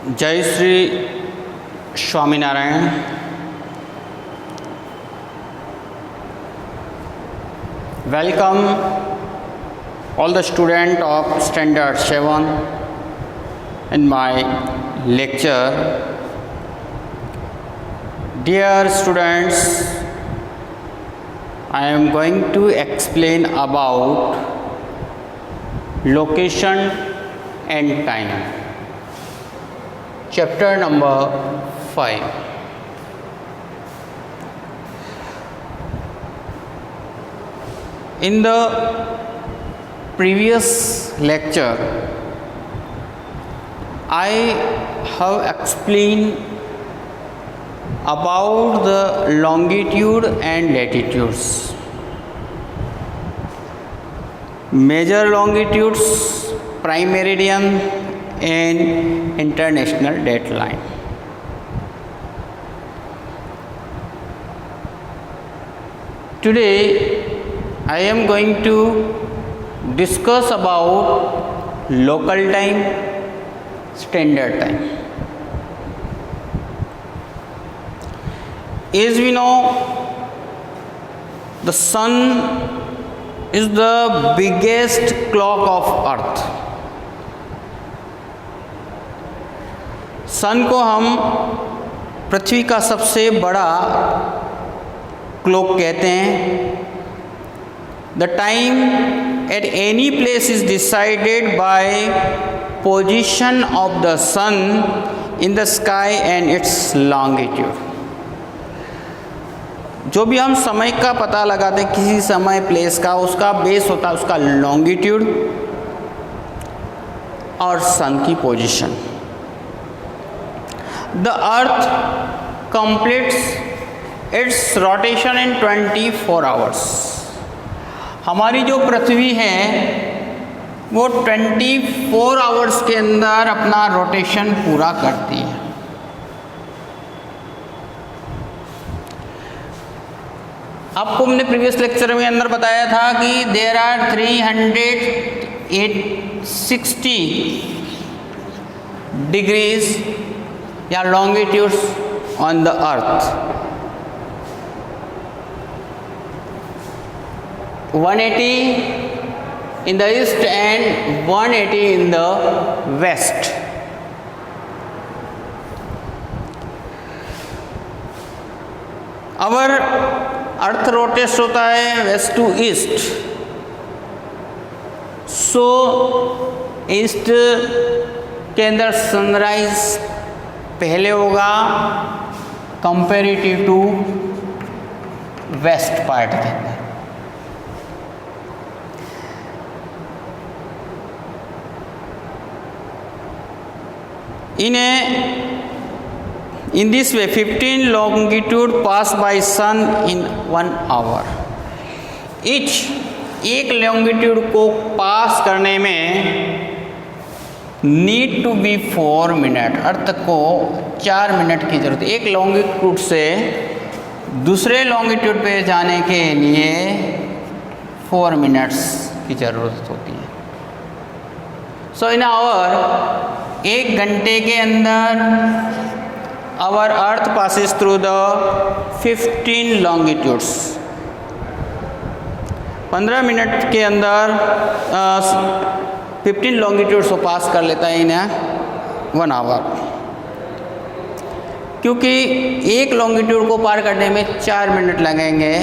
जय Shri Swaminarayan. Welcome all the students of Standard 7 in my lecture. Dear students, I am going to explain about location and time. Chapter number 5. In the previous lecture, I have explained about the longitude and latitudes. Major longitudes, prime meridian and international dateline. Today I am going to discuss about local time, standard time. As we know, the sun is the biggest clock of earth. सन को हम पृथ्वी का सबसे बड़ा clock कहते हैं. The time at any place is decided by position of the sun in the sky and its longitude. जो भी हम समय का पता लगाते हैं किसी समय प्लेस का, उसका बेस होता है उसका लॉन्गिट्यूड और सन की position. The earth completes its rotation in 24 hours. हमारी जो पृथ्वी है वो 24 आवर्स के अंदर अपना रोटेशन पूरा करती है. आपको हमने प्रीवियस लेक्चर में अंदर बताया था कि देयर आर 360 डिग्रीज या longitudes on the earth. 180 in the east and 180 in the west. Our earth rotate होता है west to east. So east के अंदर सनराइज पहले होगा कंपेरेटिव टू वेस्ट पार्ट के अंदर. In this way 15 longitude pass by sun in 1 hour. एक longitude को पास करने में नीड टू बी 4 मिनट. अर्थ को 4 मिनट की जरूरत है. एक लॉन्गिट्यूड से दूसरे लॉन्गिट्यूड पे जाने के लिए 4 मिनट्स की ज़रूरत होती है. सो इन आवर 1 घंटे के अंदर our earth passes through the 15 longitudes. 15 minute के अंदर 15 longitudes को पास कर लेता है इन 1 आवर. क्योंकि एक लॉन्गिट्यूड को पार करने में 4 मिनट लगेंगे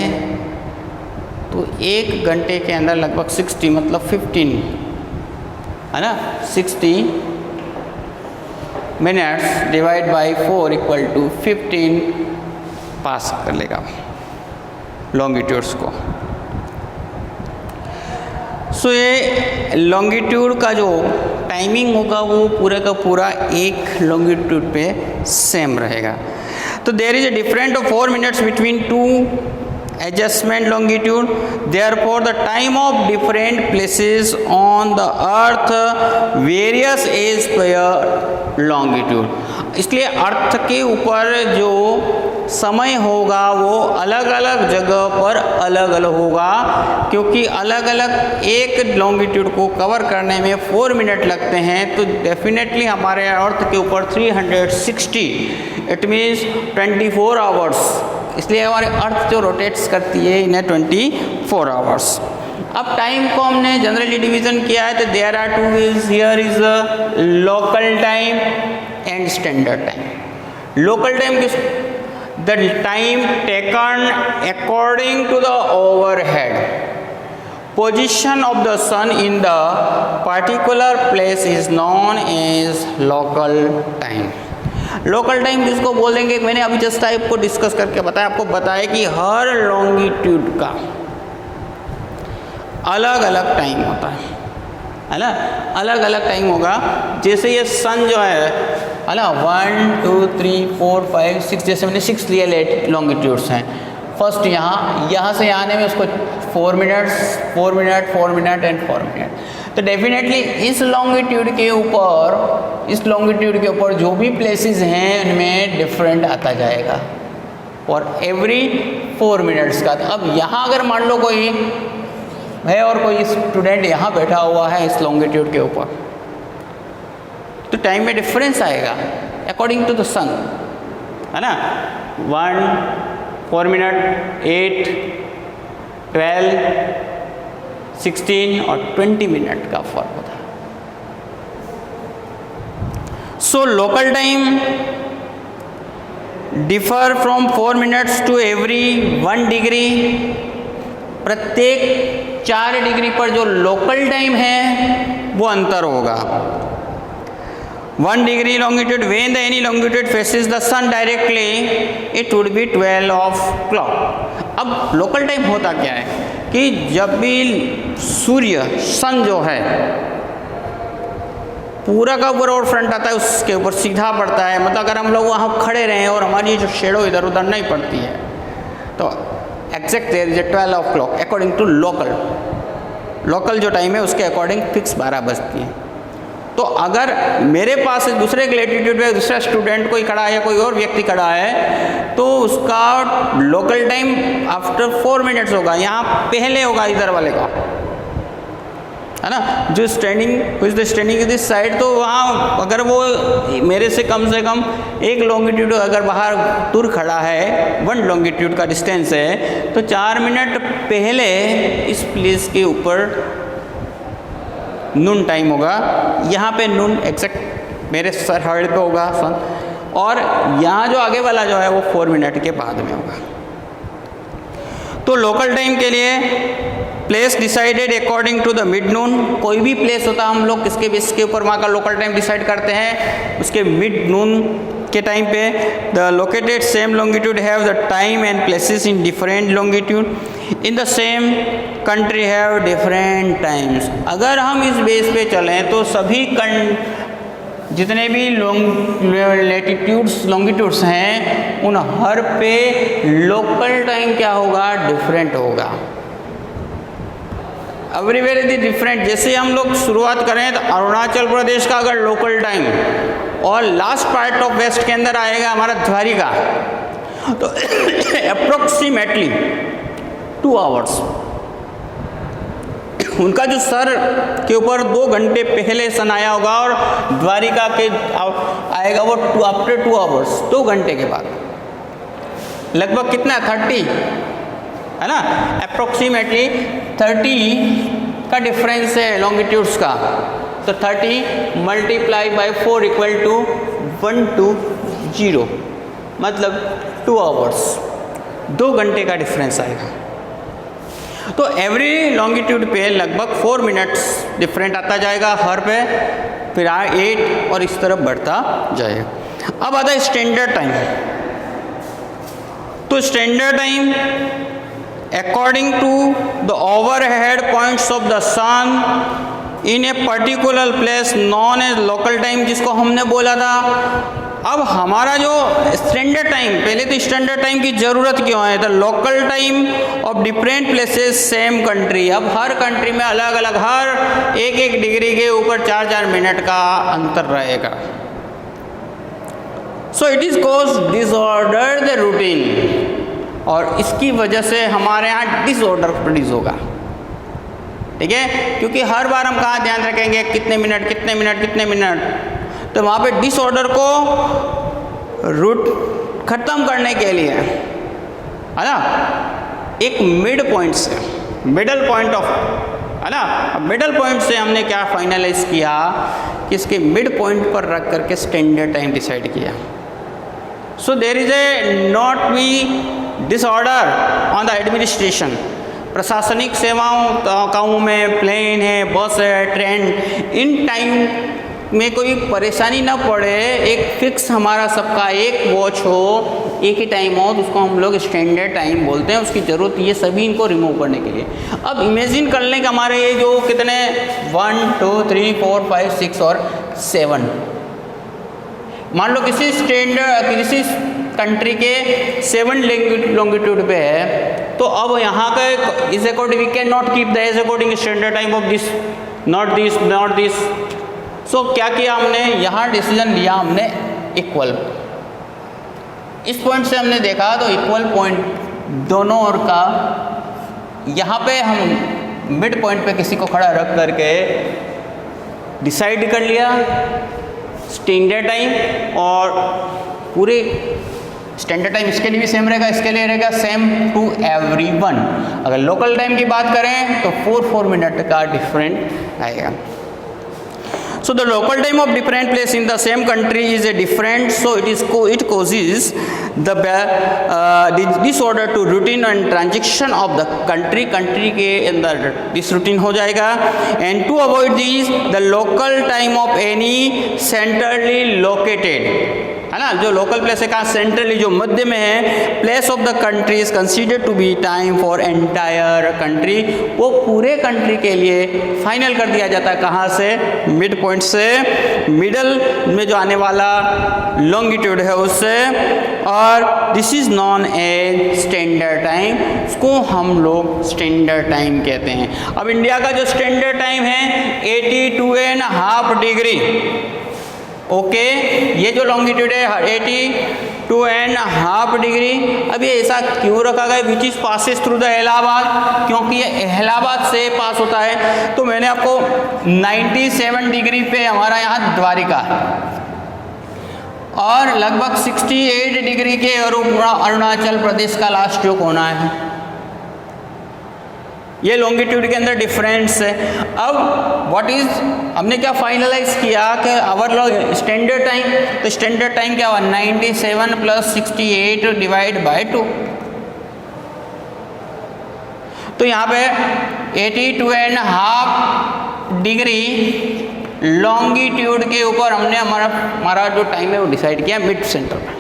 तो 1 घंटे के अंदर लगभग 60 मतलब 15 है ना. 60 minutes divide by 4 equal to 15 pass कर लेगा लॉन्गिट्यूड्स को. सो ये लॉन्गिट्यूड का जो टाइमिंग होगा वो पूरा का पूरा एक लॉन्गिट्यूड पे सेम रहेगा. तो there is a different of 4 minutes between two adjustment longitude. Therefore the time of different places on the earth varies as per longitude. इसलिए अर्थ के ऊपर जो समय होगा वो अलग अलग जगह पर अलग अलग होगा, क्योंकि अलग अलग एक लॉन्गिट्यूड को कवर करने में 4 मिनट लगते हैं। तो डेफिनेटली हमारे अर्थ के ऊपर 360, इट मीन्स 24 आवर्स, इसलिए हमारे अर्थ जो रोटेट्स करती है इन्हें 24 आवर्स। अब टाइम को हमने जनरली डिवीजन किया है, तो there are two ways, here is local time and standard time. Local time किस, the time taken according to the overhead position of the sun in the particular place is known as local time. Local time किसको बोल देंगे, मैंने अभी just type को discuss करके बताया, आपको बताया कि हर लॉन्गिट्यूड का अलग अलग टाइम होता है ना, अलग अलग टाइम होगा। जैसे ये सन जो है ना, 1 2 3 4 5 6, जैसे मैंने 6 रियल 8 लॉन्गिट्यूड्स हैं। फर्स्ट यहाँ से आने में उसको 4 minutes 4 minute 4 minute and 4 minute. तो डेफिनेटली इस लॉन्गिट्यूड के ऊपर जो भी प्लेसेस हैं उनमें डिफरेंट आता जाएगा और एवरी 4 मिनट्स का। तो अब यहाँ अगर मान लो कोई है और कोई स्टूडेंट यहाँ बैठा हुआ है इस लॉन्गिट्यूड के ऊपर, तो टाइम में डिफरेंस आएगा अकॉर्डिंग टू द सन, है ना। 1 4 मिनट 8 12 16 और 20 मिनट का फर्क होता है। So local time differ from 4 minutes to every 1 degree. प्रत्येक 4 डिग्री पर जो लोकल टाइम है वो अंतर होगा। 1 degree longitude, when the any longitude faces the sun directly it would be 12 o'clock. अब लोकल टाइम होता क्या है कि जब भी सूर्य सन जो है पूरा का पूरा और फ्रंट आता है उसके ऊपर सीधा पड़ता है, मतलब अगर हम लोग वहाँ खड़े रहें और हमारी जो शेडो इधर उधर नहीं पड़ती है तो exact there is 12 o'clock according to local जो टाइम है उसके अकॉर्डिंग फिक्स 12 बजती है। तो अगर मेरे पास दूसरे लैटिट्यूड पे दूसरा स्टूडेंट कोई खड़ा है या कोई और व्यक्ति खड़ा है तो उसका लोकल टाइम आफ्टर 4 मिनट्स होगा, यहाँ पहले होगा इधर वाले का, है ना। जो स्टैंडिंग इज दिस साइड, तो वहाँ अगर वो मेरे से कम एक लॉन्गिट्यूड अगर बाहर दूर खड़ा है 1 लॉन्गिट्यूड का डिस्टेंस है तो 4 मिनट पहले इस प्लेस के ऊपर नून टाइम होगा। यहाँ पे नून एग्जैक्ट मेरे सर हर्ड पे होगा सन, और यहाँ जो आगे वाला जो है वो 4 मिनट के बाद में होगा। तो लोकल टाइम के लिए place decided according to the mid noon. कोई भी प्लेस होता है हम लोग किसके बेस के ऊपर वहाँ का लोकल टाइम डिसाइड करते हैं, उसके मिड नून के टाइम पे। The located same longitude have the time and places in different longitude in the same country have different times. अगर हम इस बेस पे चलें तो सभी जितने भी लॉन्गिट्यूड्स हैं उन हर पे लोकल टाइम क्या होगा, डिफरेंट होगा। Everywhere is different. जैसे हम लोग शुरुआत करें तो अरुणाचल प्रदेश का अगर लोकल टाइम और लास्ट पार्ट ऑफ वेस्ट के अंदर आएगा हमारा द्वारिका, तो अप्रोक्सीमेटली 2 आवर्स उनका जो सर के ऊपर 2 घंटे पहले सन आया होगा और द्वारिका के आएगा वो आफ्टर 2 आवर्स, 2 घंटे के बाद। लगभग कितना 30 है ना, अप्रोक्सीमेटली 30 का डिफरेंस है लॉन्गिट्यूड्स का। तो 30 मल्टीप्लाई बाय 4 इक्वल टू 120, मतलब 2 आवर्स, 2 घंटे का डिफरेंस आएगा। तो एवरी लॉन्गिट्यूड पे लगभग 4 मिनट्स डिफरेंट आता जाएगा हर पे, फिर 8 और इस तरफ बढ़ता जाएगा। अब आता है स्टैंडर्ड टाइम। तो standard time according to the overhead points of the sun in a particular place known as local time, जिसको हमने बोला था। अब हमारा जो स्टैंडर्ड टाइम, पहले तो स्टैंडर्ड टाइम की ज़रूरत क्यों है, तो local time of different places same country. अब हर कंट्री में अलग अलग हर 1-1 डिग्री के ऊपर 4-4 मिनट का अंतर रहेगा। So it is cause disorder the routine, और इसकी वजह से हमारे यहाँ डिसऑर्डर प्रोड्यूस होगा। ठीक है, क्योंकि हर बार हम कहाँ ध्यान रखेंगे कितने मिनट कितने मिनट कितने मिनट, तो वहाँ पे डिसऑर्डर को रूट खत्म करने के लिए है ना एक मिड पॉइंट से, मिडल पॉइंट ऑफ, है ना, मिडल पॉइंट से हमने क्या फाइनलाइज किया कि इसके मिड पॉइंट पर रख करके स्टैंडर्ड टाइम डिसाइड किया। So there is a not be disorder on the administration, प्रशासनिक सेवाओं कामों में प्लेन है, बस है, ट्रेन, इन टाइम में कोई परेशानी ना पड़े, एक फिक्स हमारा सबका एक वॉच हो, एक ही टाइम हो, तो उसको हम लोग स्टैंडर्ड टाइम बोलते हैं। उसकी ज़रूरत ये सभी इनको रिमूव करने के लिए। अब इमेजिन कर लें कि हमारे ये जो कितने 1 2 3 4 5 6 और 7, मान लो किसी किसी कंट्री के 7 लॉन्गिट्यूड पे है, तो अब यहाँ का इस according we can not keep the age according standard time of this, not this, not this. So क्या किया हमने, यहाँ डिसीजन लिया हमने इक्वल। इस पॉइंट से हमने देखा तो इक्वल पॉइंट दोनों ओर का, यहाँ पे हम मिड पॉइंट पे किसी को खड़ा रख करके डिसाइड कर लिया स्टैंडर्ड टाइम, और पूरे स्टैंडर्ड टाइम इसके लिए भी सेम रहेगा, इसके लिए रहेगा सेम टू एवरीवन। अगर लोकल टाइम की बात करें तो 4 मिनट का डिफरेंट आएगा। So the local time of different place in the same country is a different, so it causes the disorder to routine and transaction of the country के अंदर this routine हो जाएगा। And to avoid this, the local time of any centrally located, है ना, जो local place है कहाँ, centrally जो मध्य में है, place of the country is considered to be time for entire country, वो पूरे कंट्री के लिए फाइनल कर दिया जाता है। कहाँ से, मिड पॉइंट से, मिडल में जो आने वाला लॉन्गिट्यूड है उससे, और this is non a standard time, उसको हम लोग स्टैंडर्ड टाइम कहते हैं। अब इंडिया का जो स्टैंडर्ड टाइम है 82.5 डिग्री, ओके, ये जो लॉन्गिट्यूड है 82.5 डिग्री। अब ये ऐसा क्यों रखा गया, which is passes through the Allahabad, क्योंकि ये इलाहाबाद से पास होता है। तो मैंने आपको 97 डिग्री पे हमारा यहाँ द्वारिका, और लगभग 68 डिग्री के अरुणाचल प्रदेश का लास्ट जो कोना है, ये लॉन्गिट्यूड के अंदर डिफरेंस है। अब व्हाट इज, हमने क्या फाइनलाइज किया कि आवर स्टैंडर्ड टाइम, तो स्टैंडर्ड टाइम क्या हुआ, 97 + 68 डिवाइड बाय 2, तो यहाँ पे 82.5 डिग्री लॉन्गिट्यूड के ऊपर हमने हमारा जो टाइम है वो डिसाइड किया मिड सेंटर में,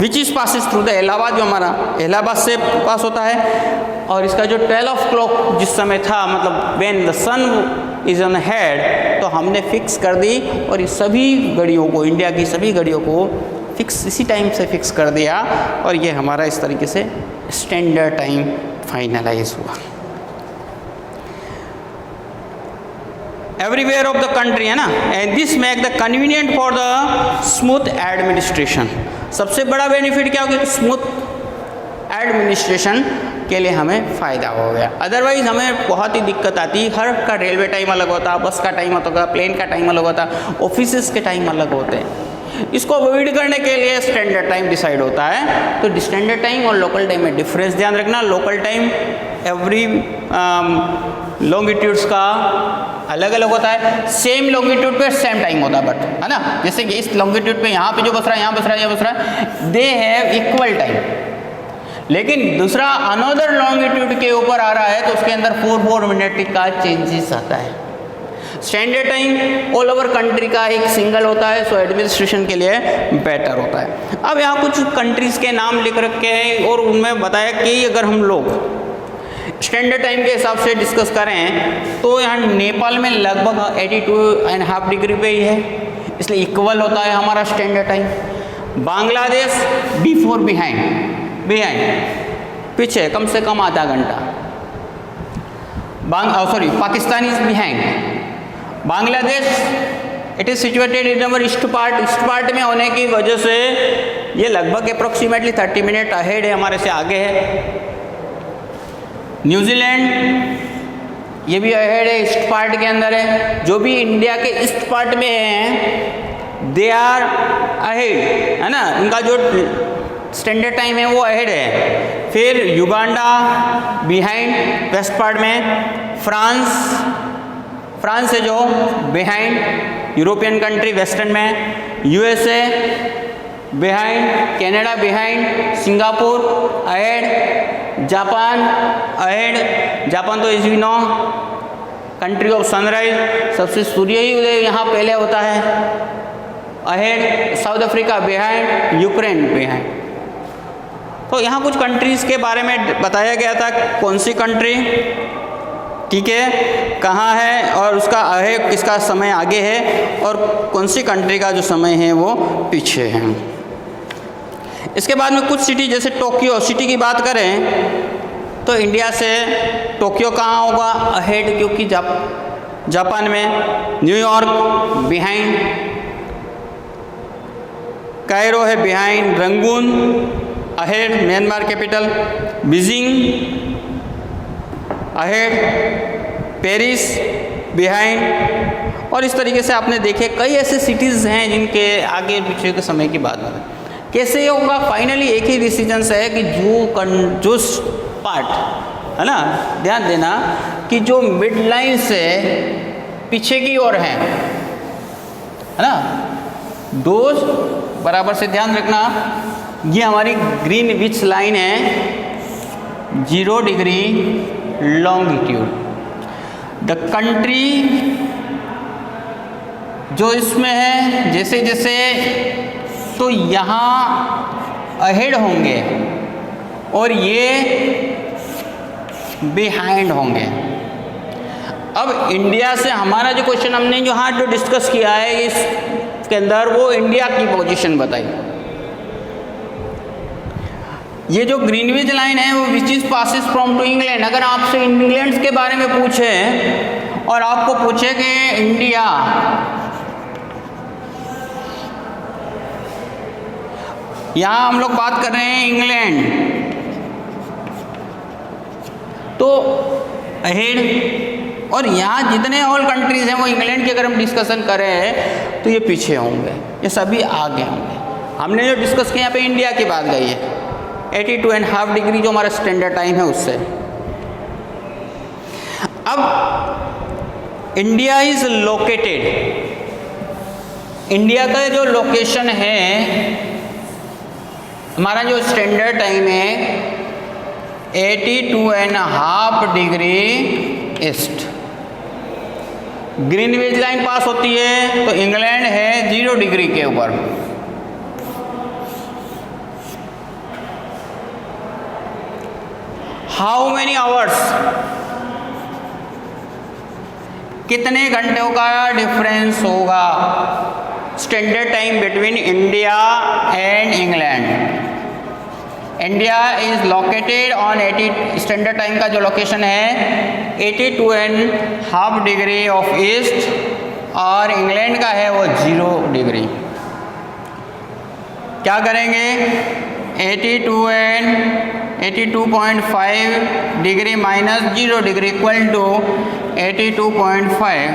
विच is passes through the Allahabad, जो हमारा इलाहाबाद से पास होता है। और इसका जो 12 o'clock जिस समय था, मतलब when the sun is on head, तो हमने फिक्स कर दी, और इस सभी घड़ियों को, इंडिया की सभी घड़ियों को फिक्स इसी टाइम से फिक्स कर दिया, और ये हमारा इस तरीके से स्टैंडर्ड टाइम फाइनलाइज हुआ। एवरीवेयर ऑफ द कंट्री, है ना, and this make the convenient for the smooth administration. सबसे बड़ा बेनिफिट क्या होगा, स्मूथ एडमिनिस्ट्रेशन के लिए हमें फ़ायदा हो गया। अदरवाइज़ हमें बहुत ही दिक्कत आती, हर का रेलवे टाइम अलग होता, बस का टाइम अलग होता, प्लेन का टाइम अलग होता, ऑफिस के टाइम अलग होते हैं। इसको अवॉइड करने के लिए स्टैंडर्ड टाइम डिसाइड होता है। तो स्टैंडर्ड टाइम और लोकल टाइम में डिफरेंस ध्यान रखना। लोकल टाइम एवरी लॉन्गिट्यूड्स का अलग अलग होता है, सेम लॉन्गिट्यूड पे सेम टाइम होता है, बट है ना, जैसे कि इस लॉन्गिट्यूड पे यहाँ पे जो बस रहा है, यहाँ बस रहा है, यहाँ बस रहा है, दे हैव इक्वल टाइम। लेकिन दूसरा अनदर लॉन्गिट्यूड के ऊपर आ रहा है तो उसके अंदर 4 मिनट का चेंजेस आता है। Standard time all over country का एक सिंगल होता है, सो एडमिनिस्ट्रेशन के लिए बेटर होता है। अब यहाँ कुछ कंट्रीज़ के नाम लिख रखे हैं और उनमें बताया कि अगर हम लोग स्टैंडर्ड टाइम के हिसाब से डिस्कस करें तो यहाँ नेपाल में लगभग 82.5 डिग्री पे ही है, इसलिए इक्वल होता है हमारा standard time. Bangladesh before behind पीछे कम से कम आधा घंटा। Pakistan is behind, Bangladesh it is situated in our east part में होने की वजह से ये लगभग अप्रोक्सीमेटली 30 मिनट अहेड है, हमारे से आगे है। न्यूजीलैंड ये भी अहेड है, ईस्ट पार्ट के अंदर है। जो भी इंडिया के ईस्ट पार्ट में हैं दे आर अहेड, है ना, उनका जो स्टैंडर्ड टाइम है वो अहेड है। फिर युगांडा बिहाइंड वेस्ट पार्ट में, फ्रांस है जो बिहाइंड, यूरोपियन कंट्री वेस्टर्न में, USA behind, Canada behind, Singapore ahead, Japan ahead. Japan तो is we know country of sunrise, सबसे सूर्य ही उदय यहाँ पहले होता है, ahead. South Africa behind, Ukraine behind. तो यहाँ कुछ कंट्रीज़ के बारे में बताया गया था, कौन सी कंट्री, ठीक है, कहाँ है और उसका अहेड किसका समय आगे है और कौन सी कंट्री का जो समय है वो पीछे है। इसके बाद में कुछ सिटी, जैसे टोक्यो सिटी की बात करें तो इंडिया से टोक्यो कहाँ होगा, अहेड, क्योंकि जापान में। न्यूयॉर्क बिहाइंड, कायरो है behind, Rangoon ahead, Myanmar capital. Beijing ahead, Paris behind. और इस तरीके से आपने देखे कई ऐसे सिटीज़ हैं जिनके आगे पीछे के समय की बात करें। कैसे ये होगा, फाइनली एक ही डिसीजन है कि जो पार्ट है ना, ध्यान देना कि जो मिड लाइन से पीछे की ओर है ना, दोज बराबर से ध्यान रखना, ये हमारी ग्रीनविच लाइन है 0 डिग्री लॉन्गिट्यूड। द कंट्री जो इसमें है, जैसे जैसे तो यहाँ अहेड होंगे और ये बिहाइंड होंगे। अब इंडिया से हमारा जो क्वेश्चन हमने जो डिस्कस किया है इसके अंदर, वो इंडिया की पोजीशन बताई। ये जो ग्रीनविच लाइन है वो which is passes from to England. अगर आपसे इंग्लैंड के बारे में पूछे और आपको पूछे कि इंडिया यहाँ हम लोग बात कर रहे हैं इंग्लैंड, तो अहेड, और यहाँ जितने ऑल कंट्रीज हैं वो इंग्लैंड की अगर हम डिस्कशन करें तो ये पीछे होंगे, ये सभी आगे होंगे। हमने जो डिस्कस किया यहाँ पे इंडिया की बात गई है 82.5 डिग्री जो हमारा स्टैंडर्ड टाइम है उससे। अब इंडिया इज लोकेटेड, इंडिया का जो लोकेशन है, हमारा जो स्टैंडर्ड टाइम है 82.5 डिग्री ईस्ट। ग्रीनविच लाइन पास होती है तो इंग्लैंड है 0 डिग्री के ऊपर। हाउ मैनी आवर्स, कितने घंटों का डिफरेंस होगा standard time between India and England. India is located on 80, standard time का जो लोकेशन है 82.5 डिग्री ऑफ ईस्ट और इंग्लैंड का है वो 0 डिग्री। क्या करेंगे, 82.5 degree minus 0 degree equal to 82.5।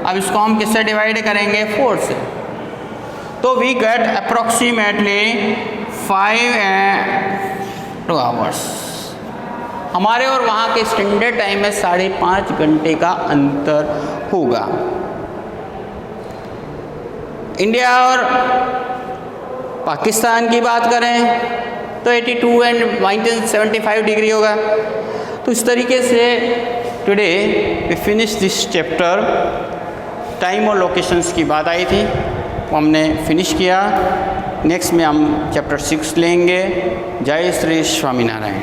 अब इसको हम किससे डिवाइड करेंगे, 4 से, तो वी गेट अप्रोक्सीमेटली 5 आवर्स। हमारे और वहाँ के स्टैंडर्ड टाइम में 5.5 घंटे का अंतर होगा। इंडिया और पाकिस्तान की बात करें तो 82 एंड -75 डिग्री होगा। तो इस तरीके से today we finish this chapter. Time और लोकेशंस की बात आई थी वो हमने फिनिश किया। नेक्स्ट में हम चैप्टर 6 लेंगे। जय श्री स्वामीनारायण।